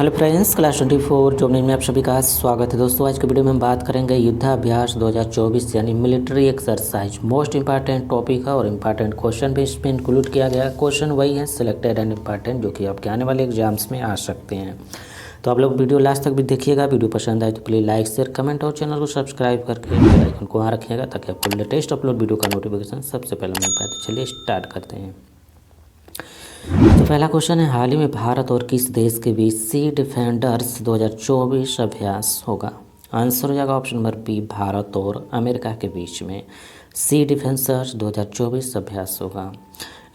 Hello friends, class 24 job में आप सभी का स्वागत है। दोस्तों, आज के वीडियो में हम बात करेंगे युद्धाभ्यास 2024 यानी military exercise. Most important topic है और इंपॉर्टेंट क्वेश्चन भी इसमें इंक्लूड किया गया है। क्वेश्चन वही है सिलेक्टेड एंड इंपॉर्टेंट, जो कि आपके आने वाले एग्जाम्स में आ सकते हैं। तो आप लोग वीडियो लास्ट तक भी देखिएगा। वीडियो पसंद आए तो प्लीज़ लाइक शेयर कमेंट और चैनल को सब्सक्राइब करके बेल आइकन को वहाँ रखिएगा, ताकि आपको लेटेस्ट अपलोड वीडियो का नोटिफिकेशन सबसे पहले मिल पाए। तो चलिए स्टार्ट करते हैं। तो पहला क्वेश्चन है, हाल ही में भारत और किस देश के बीच सी डिफेंडर्स 2024 अभ्यास होगा? आंसर हो जाएगा ऑप्शन नंबर बी, भारत और अमेरिका के बीच में सी डिफेंसर्स 2024 अभ्यास होगा।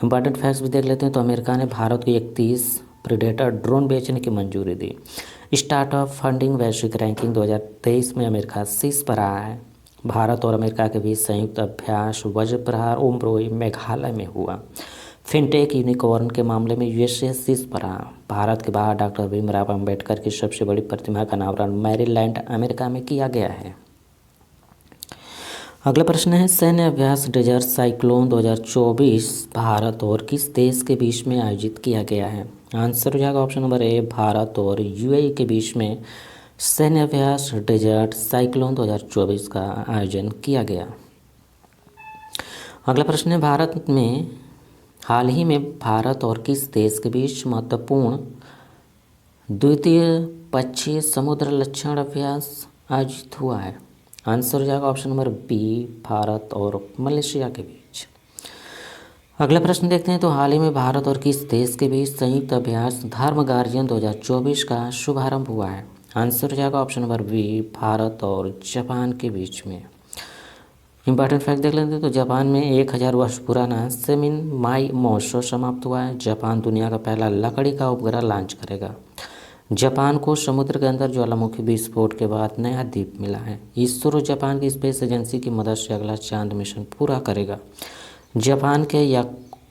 इंपॉर्टेंट फैक्ट्स भी देख लेते हैं। तो अमेरिका ने भारत को 31 प्रीडेटर ड्रोन बेचने की मंजूरी दी। स्टार्टअप फंडिंग वैश्विक रैंकिंग 2023 में अमेरिका शीर्ष पर आया है। भारत और अमेरिका के बीच संयुक्त अभ्यास वज्र प्रहार उम्रोई मेघालय में हुआ। फिनटेक यूनिकॉर्न के मामले में यूएसए शीर्ष पर रहा। भारत के बाहर डॉक्टर भीमराव अंबेडकर की सबसे बड़ी प्रतिमा का अनावरण मैरीलैंड अमेरिका में किया गया है। अगला प्रश्न है, सैन्य अभ्यास डेजर्ट साइक्लोन 2024 भारत और किस देश के बीच में आयोजित किया गया है? आंसर हो जाएगा ऑप्शन नंबर ए, भारत और यूएई के बीच में सैन्य अभ्यास डेजर्ट साइक्लोन 2024 का आयोजन किया गया। अगला प्रश्न है, भारत में हाल ही में भारत और किस देश के बीच महत्वपूर्ण द्वितीय पक्षीय समुद्र लक्षण अभ्यास आयोजित हुआ है? आंसर हो जाएगा ऑप्शन नंबर बी, भारत और मलेशिया के बीच। अगला प्रश्न देखते हैं। तो हाल ही में भारत और किस देश के बीच संयुक्त अभ्यास धर्म गार्जियन 2024 का शुभारंभ हुआ है? आंसर हो जाएगा ऑप्शन नंबर बी, भारत और जापान के बीच में। इंपॉर्टेंट फैक्ट देख लेते हैं। तो जापान में 1000 वर्ष पुराना सेमिन माई महोत्सव समाप्त हुआ है। जापान दुनिया का पहला लकड़ी का उपग्रह लॉन्च करेगा। जापान को समुद्र के अंदर ज्वालामुखी विस्फोट के बाद नया द्वीप मिला है। इसरो जापान की स्पेस एजेंसी की मदद से अगला चांद मिशन पूरा करेगा। जापान के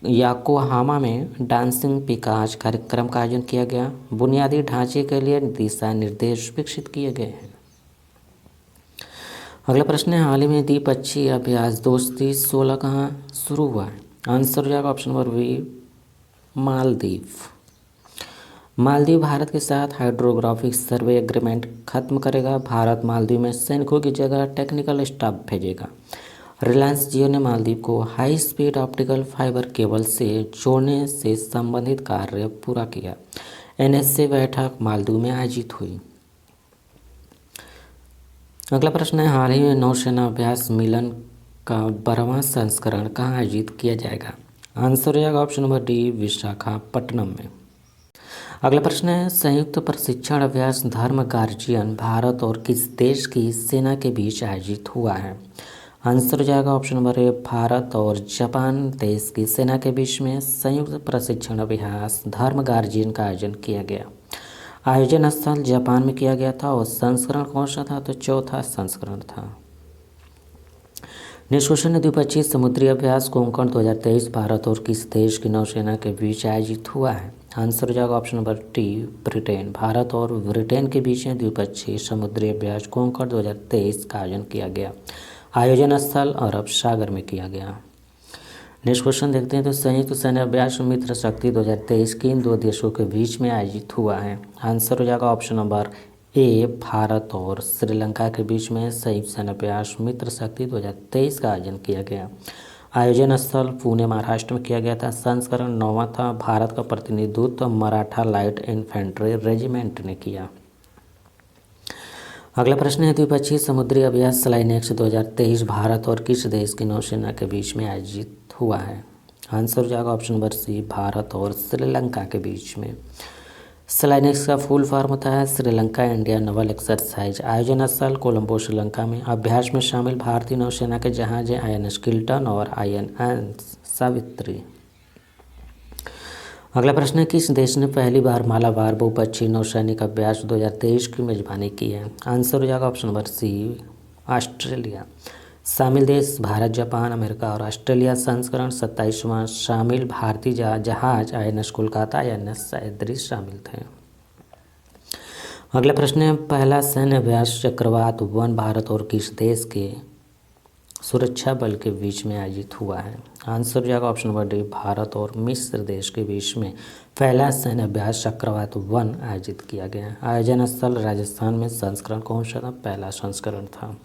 याकोहामा में डांसिंग पिकाच कार्यक्रम का आयोजन किया गया। बुनियादी ढांचे के लिए दिशा निर्देश विकसित किए गए हैं। अगला प्रश्न है, हाल ही में द्विपक्षीय अभ्यास दोस्ती 16 कहाँ शुरू हुआ है? आंसर हो जाएगा option number B, Maldives. Maldives Bharat के साथ हाइड्रोग्राफिक सर्वे एग्रीमेंट खत्म करेगा। भारत मालदीव में सैनिकों की जगह टेक्निकल स्टाफ भेजेगा। रिलायंस जियो ने मालदीव को high speed optical fibre cable से जोड़ने से संबंधित कार्य पूरा किया। एनएसए बैठक मालदीव में आयोजित हुई। अगला प्रश्न है, हाल ही में नौसेना अभ्यास मिलन का 12वां संस्करण कहाँ आयोजित किया जाएगा? आंसर हो जाएगा ऑप्शन नंबर डी, विशाखापट्टनम में। अगला प्रश्न है, संयुक्त प्रशिक्षण अभ्यास धर्म गार्जियन भारत और किस देश की सेना के बीच आयोजित हुआ है? आंसर हो जाएगा ऑप्शन नंबर ए, भारत और जापान देश की सेना के बीच में संयुक्त प्रशिक्षण अभ्यास धर्म गार्जियन का आयोजन किया गया। आयोजन स्थल जापान में किया गया था और संस्करण कौन सा था? तो चौथा संस्करण था। नेक्स्ट क्वेश्चन है, द्विपक्षीय समुद्री अभ्यास कोंकण 2023 भारत और किस देश की नौसेना के बीच आयोजित हुआ है? आंसर हो जाएगा option number D, Britain. Bharat और ब्रिटेन के बीच में द्विपक्षीय समुद्री अभ्यास कोंकण 2023 का आयोजन किया गया। आयोजन स्थल अरब सागर में किया गया। नेक्स्ट क्वेश्चन देखते हैं। तो संयुक्त सैन्य अभ्यास मित्र शक्ति 2023 किन दो देशों के बीच में आयोजित हुआ है? आंसर हो जाएगा ऑप्शन नंबर ए, भारत और श्रीलंका के बीच में संयुक्त सैन्य अभ्यास मित्र शक्ति 2023 का आयोजन किया गया। आयोजन स्थल पुणे महाराष्ट्र में किया गया था। संस्करण 9वां था। भारत का प्रतिनिधित्व मराठा लाइट इन्फेंट्री रेजिमेंट ने किया। अगला प्रश्न है, द्विपक्षीय समुद्री अभ्यास स्लाइनेक्स 2023 भारत और किस देश की नौसेना के बीच में आयोजित हुआ है? आंसर हो जाएगा ऑप्शन नंबर सी, भारत और श्रीलंका के बीच में। स्लाइनेक्स का फुल फॉर्म होता है श्रीलंका इंडिया नवल एक्सरसाइज। आयोजन स्थल कोलंबो श्रीलंका में। अभ्यास में शामिल भारतीय नौसेना के जहाज INS किल्टन और INS सावित्री। अगला प्रश्न है, किस देश ने पहली बार मालाबार बहुपक्षीय नौसैनिक अभ्यास 2023 की मेजबानी की है? आंसर हो जाएगा ऑप्शन नंबर सी, ऑस्ट्रेलिया। शामिल देश भारत, जापान, अमेरिका और ऑस्ट्रेलिया। संस्करण 27वां। शामिल भारतीय जहाज INS कोलकाता, INS सह्याद्री शामिल थे। अगला प्रश्न है, पहला सैन्य अभ्यास चक्रवात 1 भारत और किस देश के सुरक्षा बल के बीच में आयोजित हुआ है? आंसर हो जाएगा ऑप्शन नंबर डी, भारत और मिस्र देश के बीच में पहला सैन्य अभ्यास चक्रवात 1 आयोजित किया गया। आयोजन स्थल राजस्थान में। संस्करण कौन सा था? पहला संस्करण था।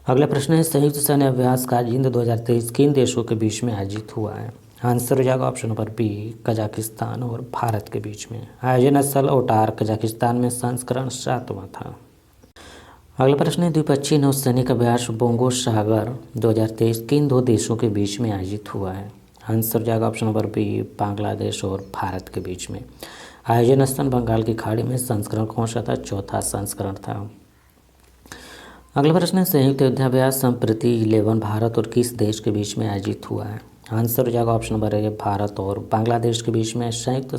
अगला प्रश्न है, संयुक्त सैन्य अभ्यास कारगिल 2023 किन देशों के बीच में आयोजित हुआ है? आंसर हो जाएगा ऑप्शन नंबर बी, कजाकिस्तान और भारत के बीच में। आयोजन स्थल ओटार, कजाकिस्तान में। संस्करण 7वां था। अगला प्रश्न है, द्विपक्षीय नौसैनिक अभ्यास बोंगो सागर 2023 किन दो देशों के बीच में आयोजित हुआ है? आंसर हो जाएगा ऑप्शन नंबर बी, बांग्लादेश और भारत के बीच में। आयोजन स्थल बंगाल की खाड़ी में। संस्करण कौन सा था? चौथा संस्करण था। अगला प्रश्न है, संयुक्त युद्धाभ्यास संप्रति 11 भारत और किस देश के बीच में आयोजित हुआ है? आंसर हो जाएगा ऑप्शन नंबर ए, भारत और बांग्लादेश के बीच में संयुक्त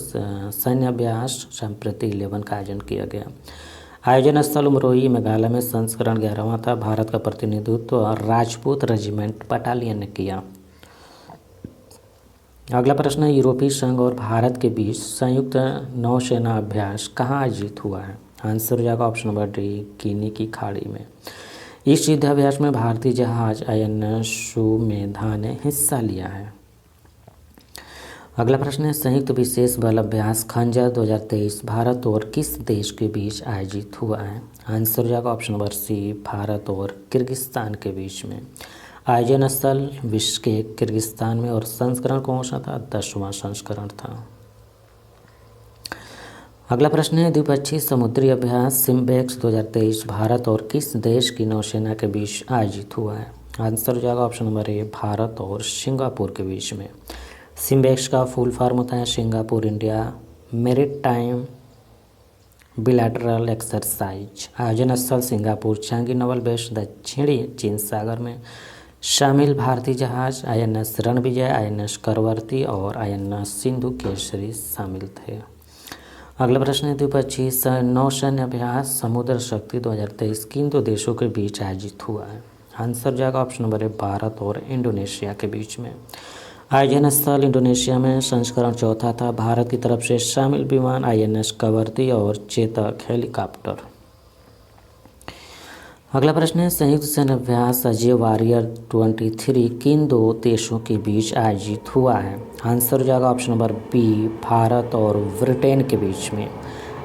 सैन्य अभ्यास संप्रति 11 का आयोजन किया गया। आयोजन स्थल उमरोई, मेघालय में। संस्करण 11वां था। भारत का प्रतिनिधित्व राजपूत रेजिमेंट बटालियन ने किया। अगला प्रश्न है, यूरोपीय संघ और भारत के बीच संयुक्त नौसेना अभ्यास कहाँ आयोजित हुआ है? आंसर हो जाएगा ऑप्शन नंबर डी, गिनी की खाड़ी में। इस युद्धाभ्यास में भारतीय जहाज INS सुमेधा ने हिस्सा लिया है। अगला प्रश्न है, संयुक्त विशेष बल अभ्यास खंजर 2023 भारत और किस देश के बीच आयोजित हुआ है? आंसर हो जाएगा ऑप्शन नंबर सी, भारत और किर्गिस्तान के बीच में। आयोजन स्थल बिश्केक, किर्गिस्तान में। और संस्करण कौन सा था? 10वां संस्करण था। अगला प्रश्न है, द्विपक्षीय समुद्री अभ्यास सिम्बेक्स 2023 भारत और किस देश की नौसेना के बीच आयोजित हुआ है? आंसर हो जाएगा ऑप्शन नंबर ए, भारत और सिंगापुर के बीच में। सिम्बेक्स का फुल फॉर्म होता है सिंगापुर इंडिया मैरीटाइम बिलैटरल एक्सरसाइज। आयोजन स्थल सिंगापुर, चांगी नवल बेस, दक्षिणी चीन सागर में। शामिल भारतीय जहाज INS रणविजय, INS करवर्ती और INS सिंधु केसरी शामिल थे। अगला प्रश्न है, द्विपक्षीय नौसैन्य अभ्यास समुद्र शक्ति 2023 किन दो देशों के बीच आयोजित हुआ है? आंसर जाएगा ऑप्शन नंबर ए, भारत और इंडोनेशिया के बीच में। आयोजन स्थल इंडोनेशिया में। संस्करण 4था था। भारत की तरफ से शामिल विमान INS कवरती और चेतक हेलीकॉप्टर। अगला प्रश्न है, संयुक्त सैन्य अभ्यास अजय वॉरियर 23 किन दो देशों के बीच आयोजित हुआ है? आंसर हो जाएगा ऑप्शन नंबर बी, भारत और ब्रिटेन के बीच में।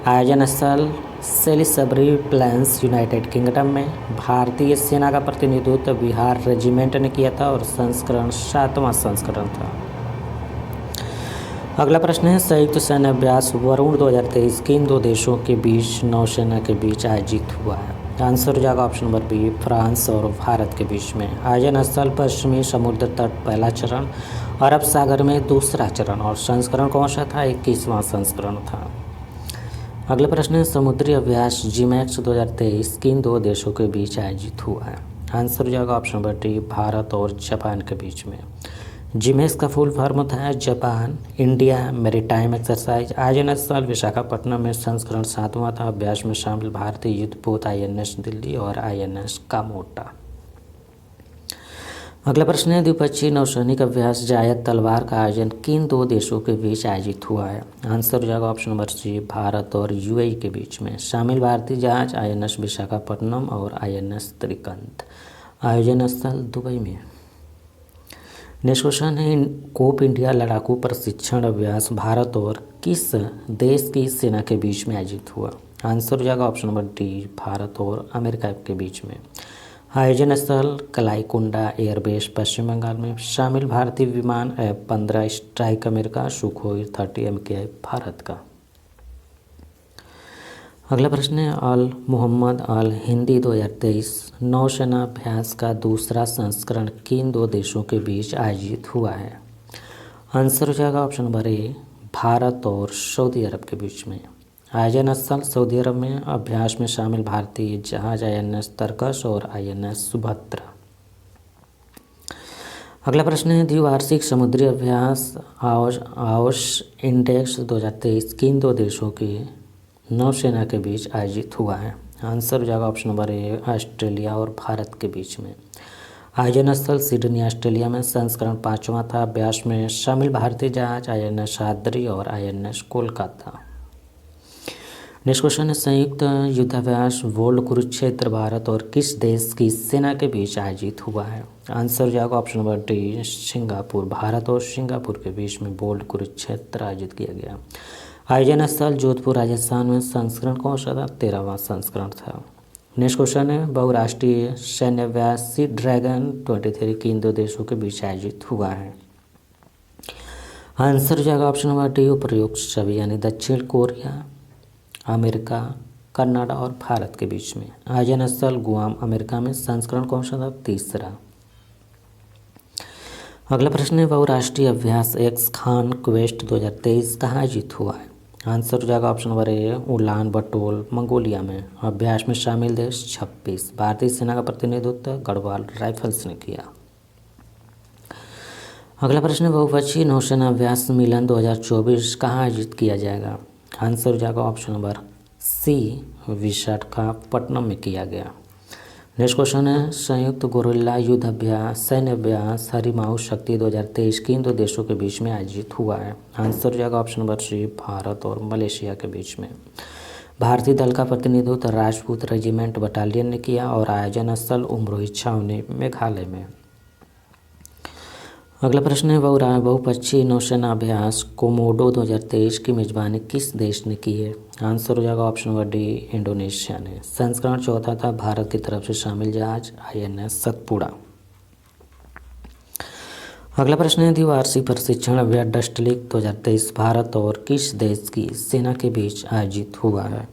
आयोजन स्थल सेलिसबरी प्लेन्स, यूनाइटेड किंगडम में। भारतीय सेना का प्रतिनिधित्व बिहार रेजिमेंट ने किया था और संस्करण 7वां संस्करण था। अगला प्रश्न है, संयुक्त सैन्य अभ्यास वरुण 2023 किन दो देशों के बीच नौसेना के बीच आयोजित हुआ है? आंसर हो जाएगा ऑप्शन नंबर बी, फ्रांस और भारत के बीच में। आयोजन स्थल पश्चिमी समुद्र तट, पहला चरण। अरब सागर में, दूसरा चरण। और संस्करण कौन सा था? 21वां संस्करण था। अगला प्रश्न है, समुद्री अभ्यास जिमैक्स 2023 किन दो देशों के बीच आयोजित हुआ है? आंसर हो जाएगा ऑप्शन नंबर डी, भारत और जापान के बीच में। जिमैक्स का फुल फॉर्म होता है जापान इंडिया मैरीटाइम एक्सरसाइज। आयोजन स्थल विशाखापट्टनम में। संस्करण 7वां था। अभ्यास में शामिल भारतीय युद्धपोत INS दिल्ली और INS कामोटा। अगला प्रश्न है, द्विपक्षीय नौसैनिक अभ्यास जायद तलवार का आयोजन किन दो देशों के बीच आयोजित हुआ है? आंसर हो जाएगा ऑप्शन नंबर सी, भारत और UAE के बीच में। शामिल भारतीय जहाज INS विशाखापट्टनम और INS त्रिकंत। आयोजन स्थल दुबई में। नेक्स्ट क्वेश्चन है, कोप इंडिया लड़ाकू प्रशिक्षण अभ्यास भारत और किस देश की सेना के बीच में आयोजित हुआ? आंसर हो जाएगा ऑप्शन नंबर डी, भारत और अमेरिका के बीच में। आयोजन स्थल कलाईकुंडा एयरबेस, पश्चिम बंगाल में। शामिल भारतीय विमान F-15 strike America, Sukhoi 30 MKI Bharat का। अगला प्रश्न है, अल मोहम्मद अल हिंदी 2023 नौसेना अभ्यास का दूसरा संस्करण किन दो देशों के बीच आयोजित हुआ है? आंसर हो जाएगा ऑप्शन नंबर ए, भारत और सऊदी अरब के बीच में। आयोजन स्थल सऊदी अरब में। अभ्यास में शामिल भारतीय जहाज INS तरकश और INS सुभद्रा। अगला प्रश्न है, द्विवार्षिक समुद्री अभ्यास आउश इंडेक्स 2023 किन दो देशों की नौसेना के बीच आयोजित हुआ है? आंसर हो जाएगा ऑप्शन नंबर ए, ऑस्ट्रेलिया और भारत के बीच में। आयोजन स्थल सिडनी ऑस्ट्रेलिया में। संस्करण 5वां था। अभ्यास में शामिल भारतीय जहाज INS आद्री और INS कोलकाता। नेक्स्ट क्वेश्चन है संयुक्त युद्धाभ्यास वोल्ड कुरुक्षेत्र भारत और किस देश की सेना के बीच आयोजित हुआ है? आंसर हो जाएगा option number D Singapore. Bharat और सिंगापुर के बीच में वोल्ड कुरुक्षेत्र आयोजित किया गया। आयोजन स्थल जोधपुर राजस्थान में। संस्करण कौन सा था? 13वां संस्करण था। नेक्स्ट क्वेश्चन है बहुराष्ट्रीय सैन्य अभ्यास सी ड्रैगन 23 किन दो देशों के बीच आयोजित हुआ है? आंसर हो जाएगा ऑप्शन नंबर डी उपर्युक्त सभी, यानी दक्षिण कोरिया, अमेरिका, कनाडा और भारत के बीच में। आयोजन स्थल गुआम अमेरिका में। संस्करण कौन सा था? 3रा। अगला प्रश्न है बहुराष्ट्रीय अभ्यास एक्स खान क्वेस्ट 2023 कहाँ आयोजित हुआ है? आंसर हो जाएगा option number A Ulan Bator Mongolia में। अभ्यास में शामिल देश 26। भारतीय सेना का प्रतिनिधित्व गढ़वाल राइफल्स ने किया। अगला प्रश्न है बहुपक्षीय नौसेना अभ्यास मिलन 2024 कहाँ आयोजित किया जाएगा? आंसर हो जाएगा ऑप्शन नंबर सी विशाखापट्टनम में किया गया। नेक्स्ट क्वेश्चन है संयुक्त गोरिल्ला युद्ध अभ्यास सैन्य अभ्यास हरिमाऊ शक्ति 2023 किन दो देशों के बीच में आयोजित हुआ है? आंसर हो जाएगा ऑप्शन नंबर सी भारत और मलेशिया के बीच में। भारतीय दल का प्रतिनिधित्व राजपूत रेजिमेंट बटालियन ने किया और आयोजन स्थल उमरोही छावनी मेघालय में। अगला प्रश्न है बहुपक्षीय नौसेना अभ्यास कोमोडो 2023 की मेजबानी किस देश ने की है? आंसर हो जाएगा ऑप्शन नंबर डी इंडोनेशिया ने। संस्करण 4था था। भारत की तरफ से शामिल जहाज INS सतपुड़ा। अगला प्रश्न है द्विवार्षिक प्रशिक्षण अभ्यास डस्टलिक 2023 भारत और किस देश की सेना के बीच आयोजित हुआ है?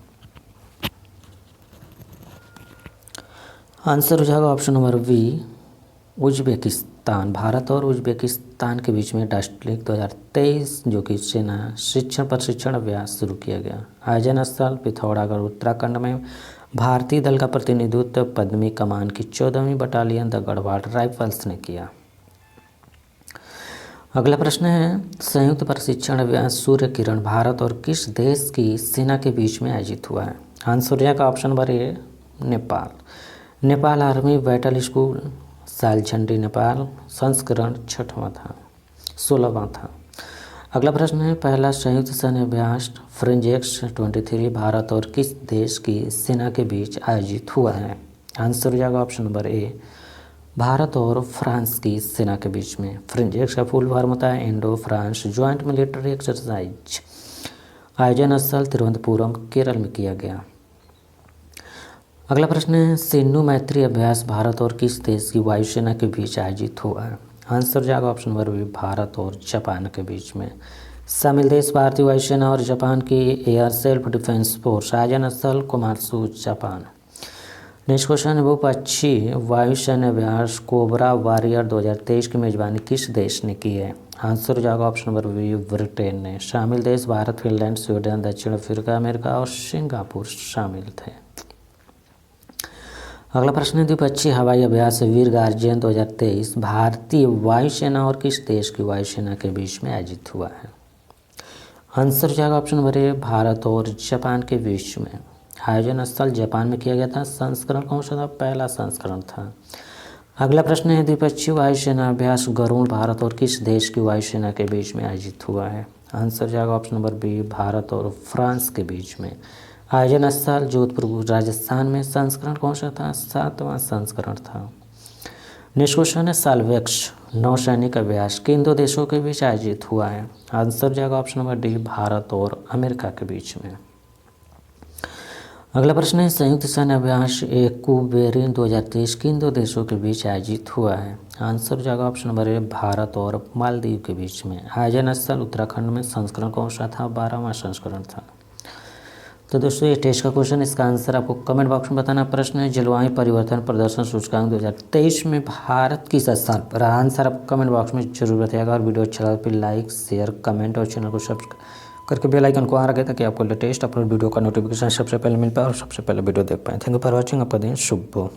आंसर हो जाएगा option number B Uzbekistan. Bharat और उज्बेकिस्तान के बीच में डस्टलिक 2023 जो कि सेना शिक्षण प्रशिक्षण अभ्यास शुरू किया गया। आयोजन स्थल पिथौरागढ़ उत्तराखंड में। भारतीय दल का प्रतिनिधित्व पद्मी कमान की 14वीं बटालियन द गढ़वाल राइफल्स ने किया। अगला प्रश्न है संयुक्त प्रशिक्षण अभ्यास सूर्य किरण भारत और किस देश की सेना के बीच में आयोजित हुआ है? आंसर का option number A Nepal. Nepal army battle school Saljhandi Nepal. संस्करण 16वां था। अगला प्रश्न है पहला संयुक्त सैन्य अभ्यास फ्रेंजेक्स 23 भारत और किस देश की सेना के बीच आयोजित हुआ है? आंसर हो जाएगा ऑप्शन नंबर ए भारत और फ्रांस की सेना के बीच में। फ्रेंजेक्स का फुल फॉर्म होता है Indo France joint military exercise. आयोजन स्थल तिरुवनंतपुरम केरल में किया गया। अगला प्रश्न है सिन्धु मैत्री अभ्यास भारत और किस देश की वायुसेना के बीच आयोजित हुआ है? आंसर जाएगा ऑप्शन नंबर बी भारत और जापान के बीच में। शामिल देश भारतीय वायुसेना और जापान की एयर सेल्फ डिफेंस फोर्स। आयोजन स्थल कुमात्सु जापान। नेक्स्ट क्वेश्चन है बहुपक्षीय वायुसेना अभ्यास कोबरा वॉरियर 2023 की मेजबानी किस देश ने की है? आंसर हो जाएगा ऑप्शन नंबर बी ब्रिटेन ने। शामिल देश भारत फिनलैंड स्वीडन दक्षिण अफ्रीका अमेरिका और सिंगापुर शामिल थे। अगला प्रश्न है द्विपक्षीय हवाई अभ्यास वीर गार्जियन 2023 भारतीय वायुसेना और किस देश की वायुसेना के बीच में आयोजित हुआ है? आंसर हो जाएगा ऑप्शन नंबर ए भारत और जापान के बीच में। आयोजन स्थल जापान में किया गया था। संस्करण कौन सा था? पहला संस्करण था। अगला प्रश्न है द्विपक्षीय वायुसेना अभ्यास गरुड़ भारत और किस देश की वायुसेना के बीच में आयोजित हुआ है? आंसर जाएगा ऑप्शन नंबर बी भारत और फ्रांस के बीच में। आयोजन स्थल जोधपुर राजस्थान में। संस्करण कौन सा था? 7वां संस्करण था। नेक्स्ट क्वेश्चन है साल्वेक्स नौसैनिक अभ्यास किन दो देशों के बीच आयोजित हुआ है? आंसर जाएगा ऑप्शन नंबर डी भारत और अमेरिका के बीच में। अगला प्रश्न है संयुक्त सैन्य अभ्यास एकूबेरिन 2023 किन दो देशों के बीच आयोजित हुआ है? आंसर जाएगा ऑप्शन नंबर ए भारत और मालदीव के बीच में। आयोजन स्थल उत्तराखंड में। संस्करण कौन सा था? 12वां संस्करण था। तो दोस्तों ये टेस्ट का क्वेश्चन, इसका आंसर आपको कमेंट बॉक्स में बताना। प्रश्न है जलवायु परिवर्तन प्रदर्शन सूचकांक 2023 में भारत किस स्थान पर? आंसर आप कमेंट बॉक्स में जरूर बताइएगा। और वीडियो अच्छा लगा तो लाइक शेयर कमेंट और चैनल को सब्सक्राइब करके बेल आइकन को ऑन रखें ताकि आपको लेटेस्ट अपलोड वीडियो का नोटिफिकेशन सबसे पहले मिल पाए और सबसे पहले वीडियो देख पाएँ। Thank you for watching. आपका दिन शुभ हो।